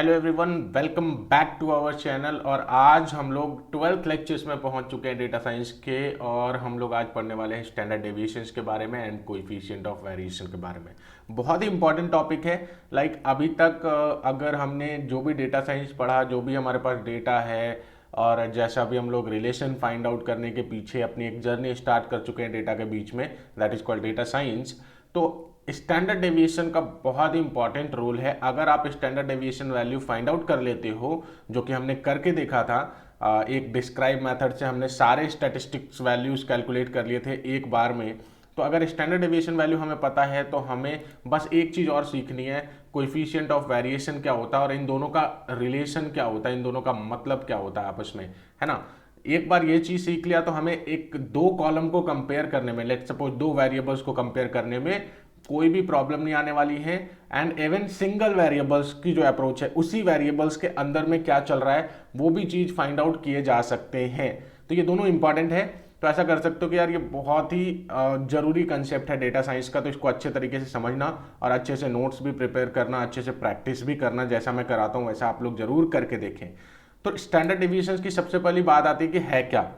Hello everyone, welcome back to our channel. और आज हम लोग 12th लेक्चर्स में पहुंच चुके हैं डेटा साइंस के, और हम लोग आज पढ़ने वाले हैं स्टैंडर्ड डेविएशंस के बारे में एंड कोएफिशिएंट ऑफ वेरिएशन के बारे में। बहुत ही इंपॉर्टेंट टॉपिक है। अभी तक अगर हमने जो भी डेटा साइंस पढ़ा, जो भी हमारे पास डेटा है, और जैसा भी हम लोग रिलेशन फाइंड आउट करने के पीछे अपनी एक जर्नी स्टार्ट कर चुके हैं डेटा के बीच में, that is called data science. तो स्टैंडर्ड डेविएशन का बहुत ही इंपॉर्टेंट रोल है। अगर आप standard deviation value find out कर लेते हो, जो कि हमने करके देखा था, एक डिस्क्राइब मेथड से हमने सारे स्टैटिस्टिक्स वैल्यूज कैलकुलेट कर लिए थे एक बार में। तो अगर स्टैंडर्ड डेविएशन वैल्यू हमें पता है तो हमें बस एक चीज़ और सीखनी है, कोएफिशिएंट ऑफ वेरिएशन क्या होता है और इन दोनों का रिलेशन क्या होता है, इन दोनों का मतलब क्या होता है आपस में, है ना। एक बार ये चीज़ सीख लिया तो हमें एक दो कॉलम को कंपेयर करने में, लेट्स सपोज दो वेरिएबल्स को कंपेयर करने में कोई भी प्रॉब्लम नहीं आने वाली है। एंड इवन सिंगल वेरिएबल्स की जो अप्रोच है, उसी वेरिएबल्स के अंदर में क्या चल रहा है वो भी चीज़ फाइंड आउट किए जा सकते हैं। तो ये दोनों इंपॉर्टेंट है। तो ऐसा कर सकते हो कि यार ये बहुत ही जरूरी कंसेप्ट है डेटा साइंस का, तो इसको अच्छे तरीके से समझना और अच्छे से नोट्स भी प्रिपेयर करना, अच्छे से प्रैक्टिस भी करना। जैसा मैं कराता हूँ वैसा आप लोग जरूर करके देखें। तो स्टैंडर्ड डेविएशन की सबसे पहली बात आती है कि है क्या।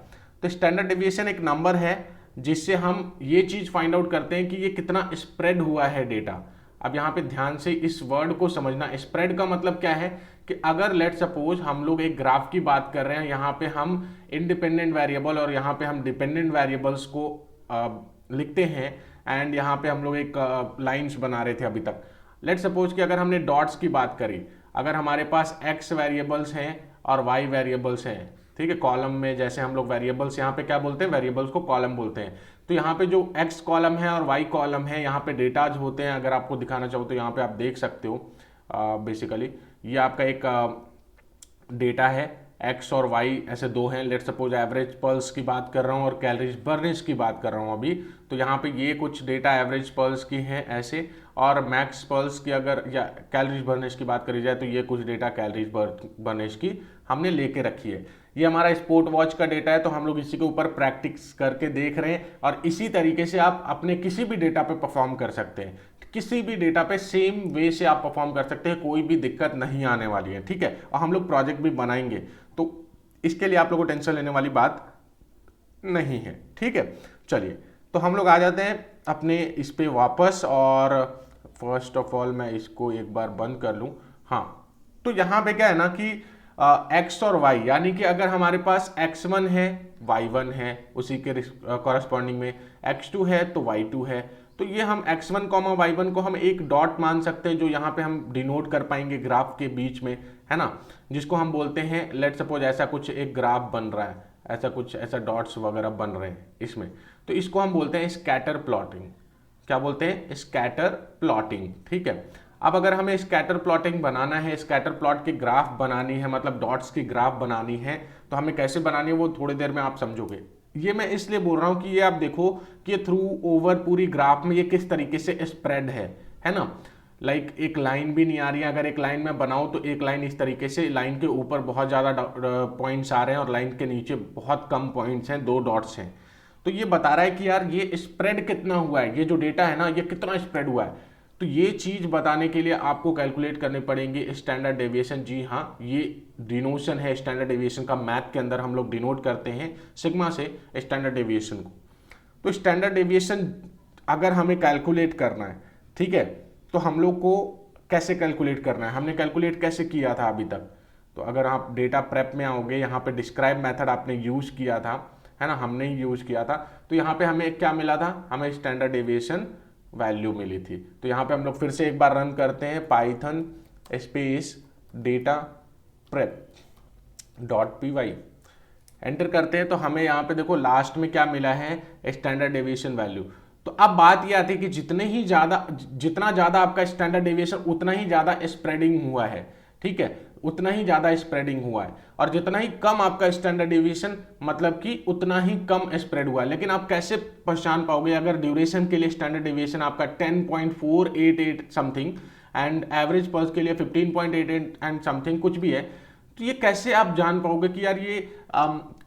तो स्टैंडर्ड डेविएशन एक नंबर है जिससे हम ये चीज फाइंड आउट करते हैं कि ये कितना स्प्रेड हुआ है डेटा। अब यहाँ पे ध्यान से इस वर्ड को समझना। स्प्रेड का मतलब क्या है कि अगर लेट सपोज हम लोग एक ग्राफ की बात कर रहे हैं, यहाँ पे हम इंडिपेंडेंट वेरिएबल और यहाँ पे हम डिपेंडेंट वेरिएबल्स को लिखते हैं, एंड यहाँ पे हम लोग एक लाइन्स बना रहे थे अभी तक। लेट सपोज कि अगर हमने डॉट्स की बात करी, अगर हमारे पास एक्स वेरिएबल्स हैं और वाई वेरिएबल्स हैं, ठीक है, कॉलम में जैसे हम लोग वेरिएबल्स यहाँ पे क्या बोलते हैं, वेरिएबल्स को कॉलम बोलते हैं। तो यहाँ पे जो एक्स कॉलम है और वाई कॉलम है, यहाँ पे डेटाज होते हैं। अगर आपको दिखाना चाहो तो यहाँ पे आप देख सकते हो। बेसिकली ये आपका एक डेटा है, एक्स और वाई ऐसे दो हैं। लेट सपोज एवरेज पल्स की बात कर रहा हूँ और कैलोरीज बर्निश की बात कर रहा हूँ अभी। तो यहाँ पे ये कुछ डेटा एवरेज पल्स की हैं ऐसे, और मैक्स पल्स की अगर या कैलोरीज बर्निश की बात करी जाए तो ये कुछ डेटा कैलोरीज बर्निश की हमने लेके रखी है। ये हमारा स्पोर्ट वॉच का डेटा है, तो हम लोग इसी के ऊपर प्रैक्टिस करके देख रहे हैं, और इसी तरीके से आप अपने किसी भी डेटा पे परफॉर्म कर सकते हैं। किसी भी डेटा पे सेम वे से आप परफॉर्म कर सकते हैं, कोई भी दिक्कत नहीं आने वाली है, ठीक है। और हम लोग प्रोजेक्ट भी बनाएंगे, तो इसके लिए आप लोगों को टेंशन लेने वाली बात नहीं है, ठीक है। चलिए, तो हम लोग आ जाते हैं अपने इस पे वापस, और फर्स्ट ऑफ ऑल मैं इसको एक बार बंद कर लूँ। हाँ, तो यहाँ पे क्या है ना कि एक्स और वाई, यानी कि अगर हमारे पास x1 है, y1 है, उसी के कॉरस्पॉन्डिंग में x2 है तो y2 है। तो ये हम x1 y1 को हम एक डॉट मान सकते हैं, जो यहाँ पे हम डिनोट कर पाएंगे ग्राफ के बीच में, है ना, जिसको हम बोलते हैं, लेट सपोज ऐसा कुछ एक ग्राफ बन रहा है, ऐसा कुछ ऐसा डॉट्स वगैरह बन रहे हैं इसमें, तो इसको हम बोलते हैं स्कैटर प्लॉटिंग। क्या बोलते हैं? स्कैटर प्लॉटिंग, ठीक है। अब अगर हमें स्कैटर प्लॉटिंग बनाना है, स्कैटर प्लॉट की ग्राफ बनानी है, मतलब डॉट्स की ग्राफ बनानी है, तो हमें कैसे बनानी है वो थोड़ी देर में आप समझोगे। ये मैं इसलिए बोल रहा हूं कि ये आप देखो कि ये थ्रू ओवर पूरी ग्राफ में ये किस तरीके से स्प्रेड है ना। एक लाइन भी नहीं आ रही है। अगर एक लाइन में बनाऊं तो एक लाइन इस तरीके से, लाइन के ऊपर बहुत ज़्यादा पॉइंट्स आ रहे हैं और लाइन के नीचे बहुत कम पॉइंट्स हैं, दो डॉट्स हैं। तो ये बता रहा है कि यार ये स्प्रेड कितना हुआ है, ये जो डेटा है ना ये कितना स्प्रेड हुआ है। तो ये चीज बताने के लिए आपको कैलकुलेट करने पड़ेंगे स्टैंडर्ड डेविएशन। जी हाँ, ये डिनोशन है स्टैंडर्ड डेविएशन का। मैथ के अंदर हम लोग डिनोट करते हैं सिग्मा से स्टैंडर्ड डेविएशन को। तो स्टैंडर्ड डेविएशन अगर हमें कैलकुलेट करना है, ठीक है, तो हम लोग को कैसे कैलकुलेट करना है, हमने कैलकुलेट कैसे किया था अभी तक। तो अगर आप डेटा प्रेप में आओगे, यहाँ पे डिस्क्राइब मेथड आपने यूज किया था, है ना, हमने ही यूज किया था। तो यहाँ पे हमें क्या मिला था, हमें स्टैंडर्ड डेविएशन वैल्यू मिली थी। तो यहाँ पे हम लोग फिर से एक बार रन करते हैं, Python space data prep dot py enter करते हैं। तो हमें यहाँ पे देखो लास्ट में क्या मिला है, स्टैंडर्ड डेविएशन वैल्यू। तो अब बात ये आती है कि जितना ज्यादा आपका स्टैंडर्ड डेविएशन उतना ही ज्यादा स्प्रेडिंग हुआ है, ठीक है, उतना ही ज्यादा स्प्रेडिंग हुआ है। और जितना ही कम आपका स्टैंडर्ड डेविएशन, मतलब कि उतना ही कम स्प्रेड हुआ है। लेकिन आप कैसे पहचान पाओगे, अगर ड्यूरेशन के लिए स्टैंडर्ड डेविएशन आपका 10.488 समथिंग एंड एवरेज पल्स के लिए 15.88 एंड समथिंग कुछ भी है, तो ये कैसे आप जान पाओगे कि यार ये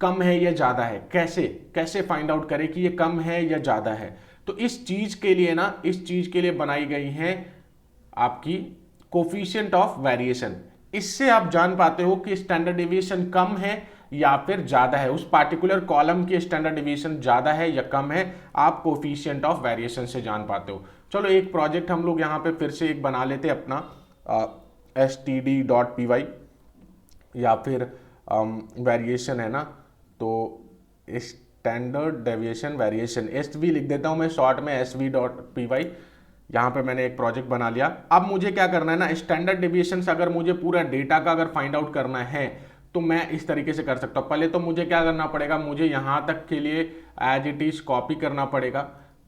कम है या ज्यादा है। कैसे फाइंड आउट करें कि ये कम है या ज्यादा है। तो इस चीज के लिए बनाई गई है आपकी कोफिशिएंट ऑफ वेरिएशन। इससे आप जान पाते हो कि स्टैंडर्ड डेविएशन कम है या फिर ज्यादा है, उस पार्टिकुलर कॉलम की स्टैंडर्ड डेविएशन ज्यादा है या कम है, आप कोफिशिएंट ऑफ वेरिएशन से जान पाते हो। चलो एक प्रोजेक्ट हम लोग यहाँ पे फिर से एक बना लेते हैं अपना std.py या फिर वेरिएशन है ना, तो स्टैंडर्ड डेविएशन वेरिएशन एसवी लिख देता हूं मैं शॉर्ट में, sv.py। यहाँ पे मैंने एक प्रोजेक्ट बना लिया। अब मुझे क्या करना है ना, स्टैंडर्ड डेविएशन से अगर मुझे पूरा डेटा का अगर फाइंड आउट करना है तो मैं इस तरीके से कर सकता हूँ। पहले तो मुझे क्या करना पड़ेगा, मुझे यहाँ तक के लिए एज इट इज कॉपी करना पड़ेगा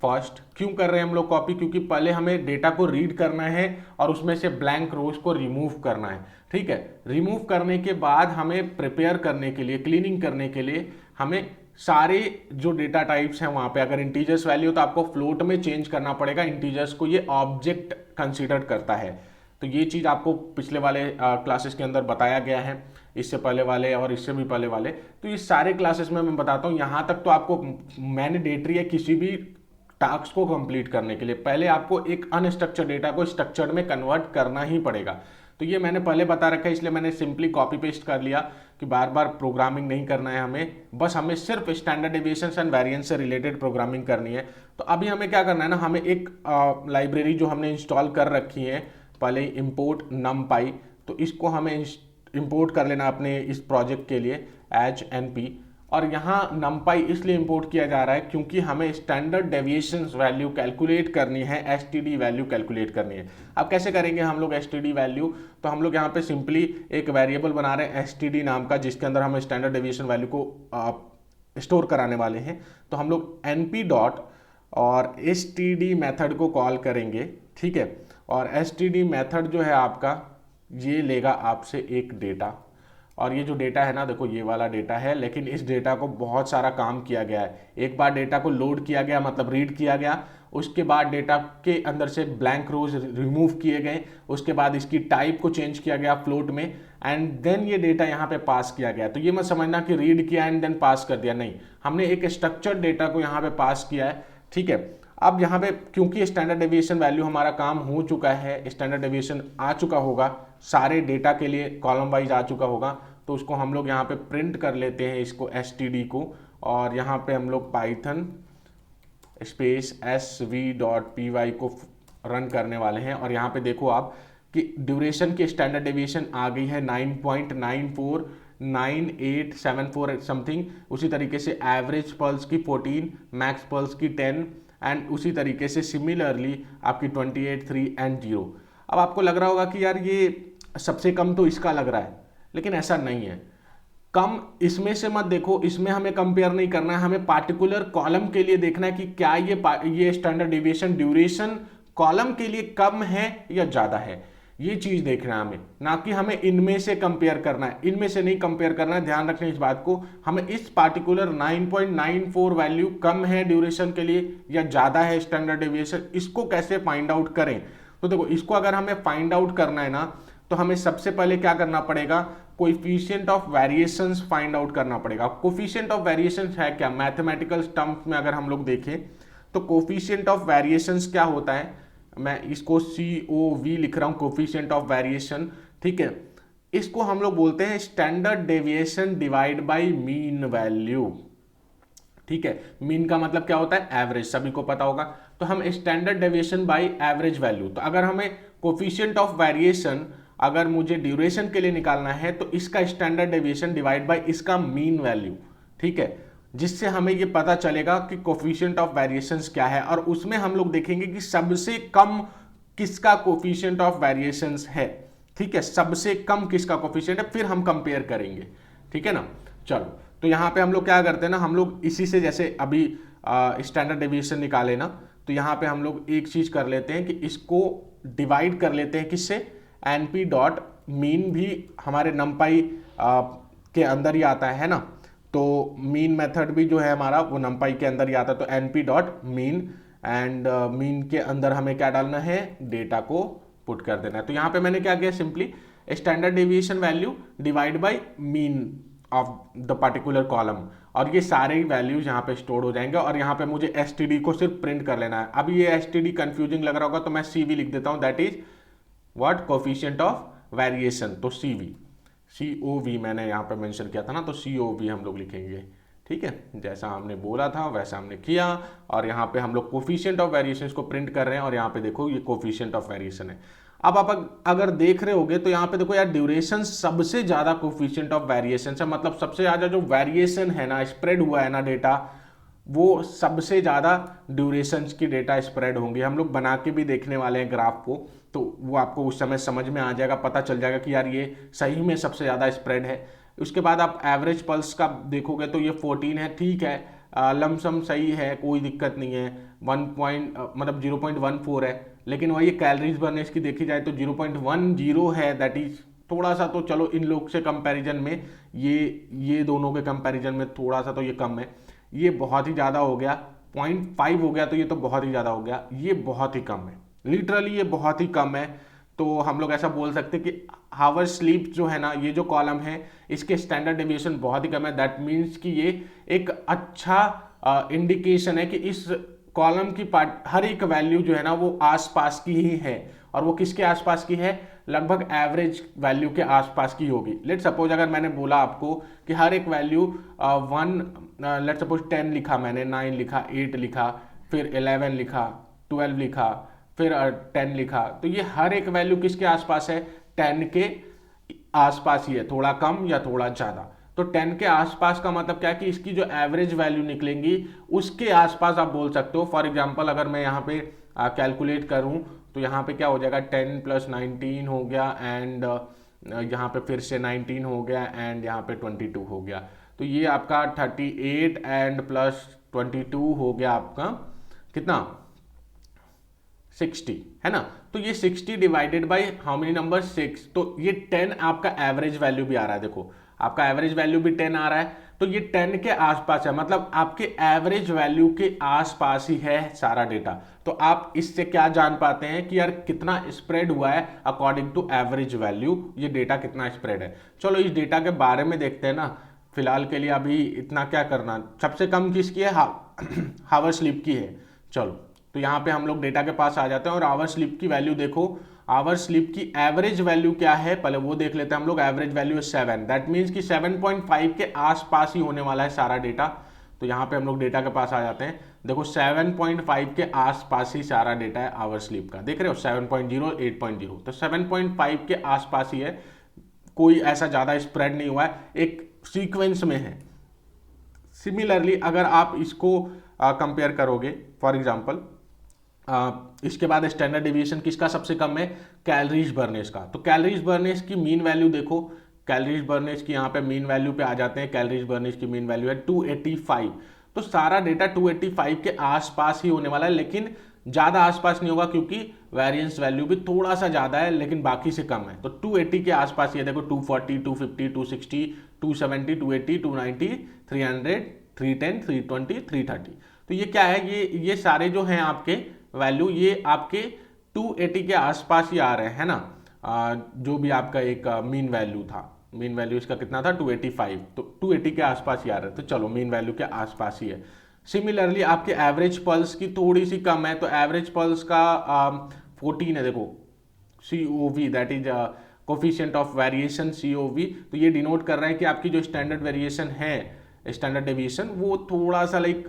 फर्स्ट। क्यों कर रहे हैं हम लोग कॉपी, क्योंकि पहले हमें डेटा को रीड करना है और उसमें से ब्लैंक रोज को रिमूव करना है। ठीक है, रिमूव करने के बाद हमें प्रिपेयर करने के लिए, क्लीनिंग करने के लिए हमें सारे जो डेटा टाइप्स हैं वहां पे, अगर इंटीजर्स वैल्यू तो आपको फ्लोट में चेंज करना पड़ेगा। इंटीजर्स को ये ऑब्जेक्ट कंसीडर करता है, तो ये चीज आपको पिछले वाले क्लासेस के अंदर बताया गया है, इससे पहले वाले और इससे भी पहले वाले। तो ये सारे क्लासेस में मैं बताता हूँ। यहाँ तक तो आपको मैंडेटरी है किसी भी टास्क को कंप्लीट करने के लिए, पहले आपको एक अनस्ट्रक्चर्ड डेटा को स्ट्रक्चर्ड में कन्वर्ट करना ही पड़ेगा। तो ये मैंने पहले बता रखा है, इसलिए मैंने सिंपली कॉपी पेस्ट कर लिया कि बार बार प्रोग्रामिंग नहीं करना है हमें, बस हमें सिर्फ स्टैंडर्ड डेविएशन एंड वेरिएंस से रिलेटेड प्रोग्रामिंग करनी है। तो अभी हमें क्या करना है ना, हमें एक लाइब्रेरी जो हमने इंस्टॉल कर रखी है पहले, इंपोर्ट numpy, तो इसको हमें इंपोर्ट कर लेना अपने इस प्रोजेक्ट के लिए एज np। और यहाँ numpy इसलिए इंपोर्ट किया जा रहा है क्योंकि हमें स्टैंडर्ड डेविएशन वैल्यू कैलकुलेट करनी है, एसटीडी वैल्यू कैलकुलेट करनी है। अब कैसे करेंगे हम लोग एसटीडी वैल्यू, तो हम लोग यहाँ पे सिंपली एक वेरिएबल बना रहे हैं एसटीडी नाम का, जिसके अंदर हम स्टैंडर्ड डेविएशन वैल्यू को स्टोर कराने वाले हैं। तो हम लोग np डॉट और std मेथड को कॉल करेंगे। ठीक है, और std मेथड जो है आपका ये लेगा आपसे एक डेटा, और ये जो डेटा है ना, देखो ये वाला डेटा है, लेकिन इस डेटा को बहुत सारा काम किया गया है। एक बार डेटा को लोड किया गया, मतलब रीड किया गया, उसके बाद डेटा के अंदर से ब्लैंक रोज रिमूव किए गए, उसके बाद इसकी टाइप को चेंज किया गया फ्लोट में, एंड देन ये डेटा यहाँ पे पास किया गया। तो ये मत समझना कि रीड किया एंड देन पास कर दिया, नहीं, हमने एक स्ट्रक्चर्ड डेटा को यहाँ पे पास किया है। ठीक है, अब यहाँ पे क्योंकि स्टैंडर्ड डेविएशन वैल्यू हमारा काम हो चुका है, स्टैंडर्ड डेविएशन आ चुका होगा, सारे डेटा के लिए कॉलम वाइज आ चुका होगा, तो उसको हम लोग यहाँ पे प्रिंट कर लेते हैं इसको std को, और यहाँ पे हम लोग पाइथन स्पेस sv.py को रन करने वाले हैं। और यहाँ पे देखो आप कि ड्यूरेशन की स्टैंडर्ड डेविएशन आ गई है 9.949874 समथिंग। उसी तरीके से एवरेज पल्स की 14, मैक्स पल्स की 10, एंड उसी तरीके से सिमिलरली आपकी 28, 3 एंड 0। अब आपको लग रहा होगा कि यार ये सबसे कम तो इसका लग रहा है, लेकिन ऐसा नहीं है। कम इसमें से मत देखो, इसमें हमें कंपेयर नहीं करना है, हमें पार्टिकुलर कॉलम के लिए देखना है कि क्या ये स्टैंडर्ड डेविएशन ड्यूरेशन कॉलम के लिए कम है या ज्यादा है, ये चीज देखना है हमें, ना कि हमें इनमें से कंपेयर करना है। इनमें से नहीं कंपेयर करना है, ध्यान रखें इस बात को। हमें इस पार्टिकुलर 9.94 वैल्यू कम है ड्यूरेशन के लिए या ज्यादा है स्टैंडर्ड डेविएशन, इसको कैसे फाइंड आउट करें। तो देखो, इसको अगर हमें फाइंड आउट करना है ना, तो हमें सबसे पहले क्या करना पड़ेगा, coefficient of variations find out करना पड़ेगा। कोएफिशिएंट ऑफ वेरिएशंस है क्या, मैथमेटिकल टर्म्स में अगर हम लोग देखें तो कोएफिशिएंट ऑफ वेरिएशंस क्या होता है, मैं इसको COV लिख रहा हूं, कोएफिशिएंट ऑफ वेरिएशन। ठीक है, इसको हम लोग बोलते हैं standard deviation divide by mean value. ठीक है, मीन का मतलब क्या होता है, एवरेज, सभी को पता होगा। तो हम standard deviation by average value, तो अगर हमें कोएफिशिएंट ऑफ वेरिएशन अगर मुझे ड्यूरेशन के लिए निकालना है तो इसका स्टैंडर्ड डेविएशन डिवाइड बाय इसका मीन वैल्यू। ठीक है, जिससे हमें ये पता चलेगा कि कोएफिशिएंट ऑफ वेरिएशंस क्या है, और उसमें हम लोग देखेंगे कि सबसे कम किसका कोएफिशिएंट ऑफ वेरिएशंस है। ठीक है, सबसे कम किसका कोएफिशिएंट है, फिर हम कंपेयर करेंगे। ठीक है ना, चलो, तो यहाँ पे हम लोग क्या करते हैं ना, हम लोग इसी से जैसे अभी स्टैंडर्ड डेविएशन निकाले ना, तो यहाँ पे हम लोग एक चीज कर लेते हैं कि इसको डिवाइड कर लेते हैं किससे, np डॉट मीन भी हमारे numpy के अंदर ही आता है ना, तो मीन मेथड भी जो है हमारा वो numpy के अंदर ही आता है। तो np dot mean, and mean के अंदर हमें क्या डालना है, डेटा को पुट कर देना है। तो यहाँ पे मैंने क्या किया, simply standard deviation value divide by mean of the particular column, और ये सारे वैल्यूज यहाँ पे स्टोर हो जाएंगे। और यहाँ पे मुझे std को सिर्फ प्रिंट कर लेना है। अब ये std कंफ्यूजिंग लग रहा होगा, तो मैं cv लिख देता हूँ, that is what, coefficient of variation, तो COV मैंने यहाँ पे मेंशन किया था ना, तो COV हम लोग लिखेंगे। ठीक है, जैसा हमने बोला था वैसा हमने किया, और यहाँ पे हम लोग कोफिशिएंट ऑफ वेरिएशन को प्रिंट कर रहे हैं, और यहाँ पे देखो ये कोफिशिएंट ऑफ वेरिएशन है। अब आप अगर देख रहे होगे तो यहाँ पे देखो यार, ड्यूरेशन सबसे ज्यादा कोफिशिएंट ऑफ वेरिएशन है, मतलब सबसे ज्यादा जो वेरिएशन है ना, स्प्रेड हुआ है ना डेटा, वो सबसे ज़्यादा ड्यूरेशन की डेटा स्प्रेड होंगी। हम लोग बना के भी देखने वाले हैं ग्राफ को, तो वो आपको उस समय समझ में आ जाएगा, पता चल जाएगा कि यार ये सही में सबसे ज़्यादा स्प्रेड है। उसके बाद आप एवरेज पल्स का देखोगे तो ये 14 है, ठीक है, लमसम सही है, कोई दिक्कत नहीं है। 0.14 है, लेकिन वही कैलोरीज बर्न इसकी देखी जाए तो 0.10 है, दैट इज थोड़ा सा, तो चलो इन लोग से कंपैरिजन में ये दोनों के कंपैरिजन में थोड़ा सा तो ये कम है। ये बहुत ही ज़्यादा हो गया, 0.5 हो गया, तो ये तो बहुत ही ज़्यादा हो गया, ये बहुत ही कम है, लिटरली ये बहुत ही कम है। तो हम लोग ऐसा बोल सकते हैं कि हावर स्लीप जो है ना, ये जो कॉलम है इसके स्टैंडर्ड डेविएशन बहुत ही कम है। दैट मीन्स कि ये एक अच्छा इंडिकेशन है कि इस कॉलम की हर एक वैल्यू जो है ना वो आसपास की ही है, और वो किसके आसपास की है, लगभग एवरेज वैल्यू के आसपास की होगी। लेट सपोज अगर मैंने बोला आपको कि हर एक वैल्यू लेट सपोज 10 लिखा मैंने, 9 लिखा, 8 लिखा, फिर 11 लिखा, 12 लिखा, फिर 10 लिखा, तो ये हर एक वैल्यू किसके आसपास है, 10 के आसपास ही है, थोड़ा कम या थोड़ा ज़्यादा। तो 10 के आसपास का मतलब क्या है कि इसकी जो एवरेज वैल्यू निकलेंगी उसके आसपास आप बोल सकते हो। फॉर एग्जांपल अगर मैं यहाँ पे कैलकुलेट करूँ तो यहाँ पे क्या हो जाएगा, 10 + 19 हो गया, एंड यहाँ पे फिर से 19 हो गया, एंड यहाँ पे 22 हो गया, तो ये आपका 38 एंड प्लस 22 हो गया आपका कितना, 60 है ना। तो ये 60 divided by how many number, 6, तो ये 10 आपका एवरेज वैल्यू भी आ रहा है। देखो आपका एवरेज वैल्यू भी 10 आ रहा है, तो ये 10 के आसपास है, मतलब आपके एवरेज वैल्यू के आसपास ही है सारा डेटा। तो आप इससे क्या जान पाते हैं कि यार कितना स्प्रेड हुआ है अकॉर्डिंग टू एवरेज वैल्यू, ये डेटा कितना स्प्रेड है। चलो इस डेटा के बारे में देखते हैं ना, फिलहाल के लिए अभी इतना क्या करना। सबसे कम किसकी है, हावर स्लीप की है। चलो तो यहाँ पे हम लोग डेटा के पास आ जाते हैं, और आवर स्लीप की वैल्यू देखो, आवर स्लीप की एवरेज वैल्यू क्या है पहले वो देख लेते हैं हम लोग। एवरेज वैल्यू है 7, दैट मीन्स कि 7.5 के आसपास ही होने वाला है सारा डेटा। तो यहाँ पे हम लोग डेटा के पास आ जाते हैं, देखो 7.5 के आसपास ही सारा डेटा है आवर स्लीप का, देख रहे हो 7.0, 8.0, तो 7.5 के आसपास ही है, कोई ऐसा ज़्यादा स्प्रेड नहीं हुआ है, एक सीक्वेंस में है। सिमिलरली अगर आप इसको कंपेयर करोगे, फॉर एग्जांपल इसके बाद स्टैंडर्ड डेविएशन किसका सबसे कम है, कैलोरीज बर्नेस का। तो कैलोरीज बर्नेस की मीन वैल्यू देखो, कैलोरीज बर्नेस की यहाँ पे मीन वैल्यू पे आ जाते हैं। कैलोरीज बर्नेस की मीन वैल्यू है 285, तो सारा डेटा 285 के आसपास ही होने वाला है, लेकिन ज़्यादा आसपास नहीं होगा क्योंकि वेरिएंस वैल्यू भी थोड़ा सा ज़्यादा है, लेकिन बाकी से कम है। तो 280 के आसपास ये देखो, 240, 250, 260, 270, 280, 290, 300, 310, 320, 330। तो ये क्या है, ये सारे जो हैं आपके वैल्यू, ये आपके 280 के आसपास ही आ रहे हैं ना। जो भी आपका एक मीन वैल्यू था, मीन वैल्यू इसका कितना था 285, तो 280 के आसपास ही आ रहे हैं। तो चलो मीन वैल्यू के आसपास ही है। सिमिलरली आपके एवरेज पल्स की थोड़ी सी कम है, तो एवरेज पल्स का 14 है, देखो COV, that is coefficient of variation COV। तो ये डिनोट कर रहा है कि आपकी जो स्टैंडर्ड वेरिएशन है, स्टैंडर्ड डेविएशन, वो थोड़ा सा लाइक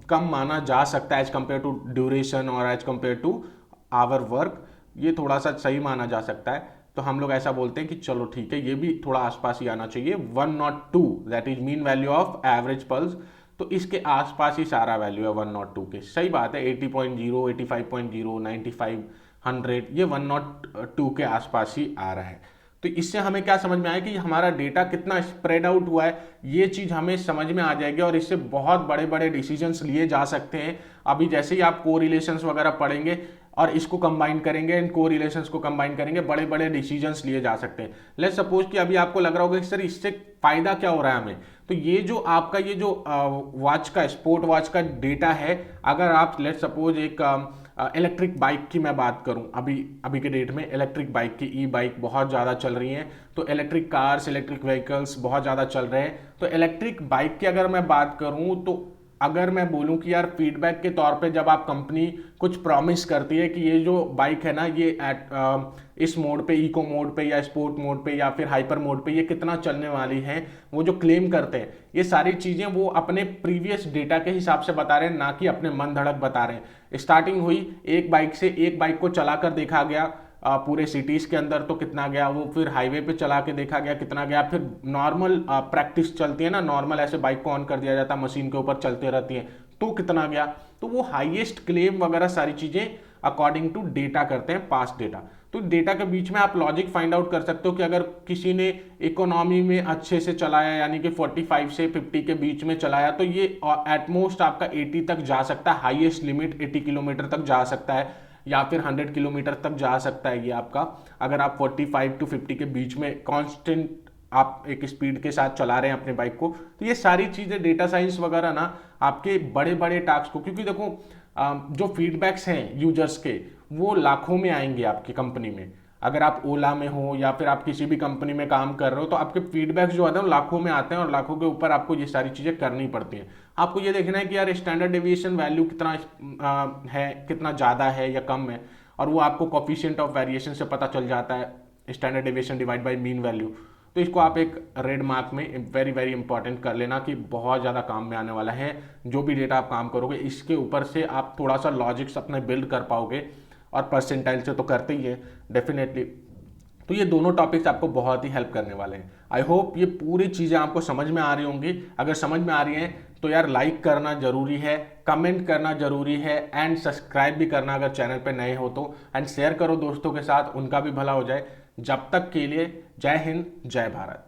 कम माना जा सकता है एज कम्पेयर टू ड्यूरेशन और as compare to our work, ये थोड़ा सा सही माना जा सकता है। तो हम लोग ऐसा बोलते हैं कि चलो ठीक है, ये भी थोड़ा आसपास ही आना चाहिए। 102 that is mean value of average pulse, तो इसके आसपास ही सारा वैल्यू है 102 के। सही बात है, 80.0, 85.0, 95, 100, ये 102 के आसपास ही आ रहा है। तो इससे हमें क्या समझ में आया कि हमारा डेटा कितना स्प्रेड आउट हुआ है, ये चीज़ हमें समझ में आ जाएगी, और इससे बहुत बड़े बड़े डिसीजंस लिए जा सकते हैं। अभी जैसे ही आप कोरिलेशंस वगैरह पढ़ेंगे और इसको कंबाइन करेंगे, इन कोरिलेशंस को कंबाइन करेंगे, बड़े बड़े डिसीजंस लिए जा सकते हैं। लेट्स सपोज कि अभी आपको लग रहा होगा कि सर इससे फायदा क्या हो रहा है हमें, तो ये जो आपका ये जो वॉच का, स्पोर्ट वॉच का डेटा है, अगर आप लेट्स सपोज एक इलेक्ट्रिक बाइक की मैं बात करूं, अभी के डेट में इलेक्ट्रिक बाइक की, ई बाइक बहुत ज़्यादा चल रही हैं, तो इलेक्ट्रिक कार्स, इलेक्ट्रिक व्हीकल्स बहुत ज़्यादा चल रहे हैं। तो इलेक्ट्रिक बाइक की अगर मैं बात करूं तो अगर मैं बोलूं कि यार फीडबैक के तौर पे जब आप कंपनी कुछ प्रॉमिस करती है कि ये जो बाइक है ना ये इस मोड पे, इको मोड पे या स्पोर्ट मोड पे या फिर हाइपर मोड पे ये कितना चलने वाली है, वो जो क्लेम करते हैं ये सारी चीजें वो अपने प्रीवियस डेटा के हिसाब से बता रहे हैं, ना कि अपने मन धड़क बता रहे हैं। स्टार्टिंग हुई एक बाइक से, एक बाइक को चलाकर देखा गया पूरे सिटीज के अंदर तो कितना गया, वो फिर हाईवे पे चला के देखा गया कितना गया, फिर नॉर्मल प्रैक्टिस चलती है ना, नॉर्मल ऐसे बाइक को ऑन कर दिया जाता है, मशीन के ऊपर चलते रहती है तो कितना गया। तो वो हाईएस्ट क्लेम वगैरह सारी चीजें अकॉर्डिंग टू डेटा करते हैं, पास्ट डेटा। तो डेटा के बीच में आप लॉजिक फाइंड आउट कर सकते हो कि अगर किसी ने इकोनॉमी में अच्छे से चलाया यानी कि 45 से 50 के बीच में चलाया तो ये एटमोस्ट आपका 80 तक जा सकता है, हाईएस्ट लिमिट 80 किलोमीटर तक जा सकता है या फिर 100 किलोमीटर तक जा सकता है ये आपका, अगर आप 45 टू 50 के बीच में कांस्टेंट आप एक स्पीड के साथ चला रहे हैं अपने बाइक को। तो ये सारी चीज़ें डेटा साइंस वगैरह ना आपके बड़े बड़े टास्क को, क्योंकि देखो जो फीडबैक्स हैं यूजर्स के वो लाखों में आएंगे आपकी कंपनी में। अगर आप ओला में हो या फिर आप किसी भी कंपनी में काम कर रहे हो तो आपके फीडबैक्स जो आते हैं लाखों में आते हैं और लाखों के ऊपर आपको ये सारी चीज़ें करनी पड़ती हैं। आपको ये देखना है कि यार स्टैंडर्ड डेविएशन वैल्यू कितना है, कितना ज़्यादा है या कम है, और वो आपको कोफिशिएंट ऑफ वेरिएशन से पता चल जाता है, standard deviation divide by mean value. तो इसको आप एक रेड मार्क में वेरी वेरी इंपॉर्टेंट कर लेना कि बहुत ज़्यादा काम में आने वाला है। जो भी डेटा आप काम करोगे इसके ऊपर से आप थोड़ा सा लॉजिक्स अपने बिल्ड कर पाओगे, और परसेंटाइल से तो करते ही है डेफिनेटली। तो ये दोनों टॉपिक्स आपको बहुत ही हेल्प करने वाले हैं। आई होप ये पूरी चीज़ें आपको समझ में आ रही होंगी। अगर समझ में आ रही हैं तो यार लाइक करना जरूरी है, कमेंट करना जरूरी है, एंड सब्सक्राइब भी करना अगर चैनल पे नए हो तो, एंड शेयर करो दोस्तों के साथ, उनका भी भला हो जाए। जब तक के लिए जय हिंद, जय भारत।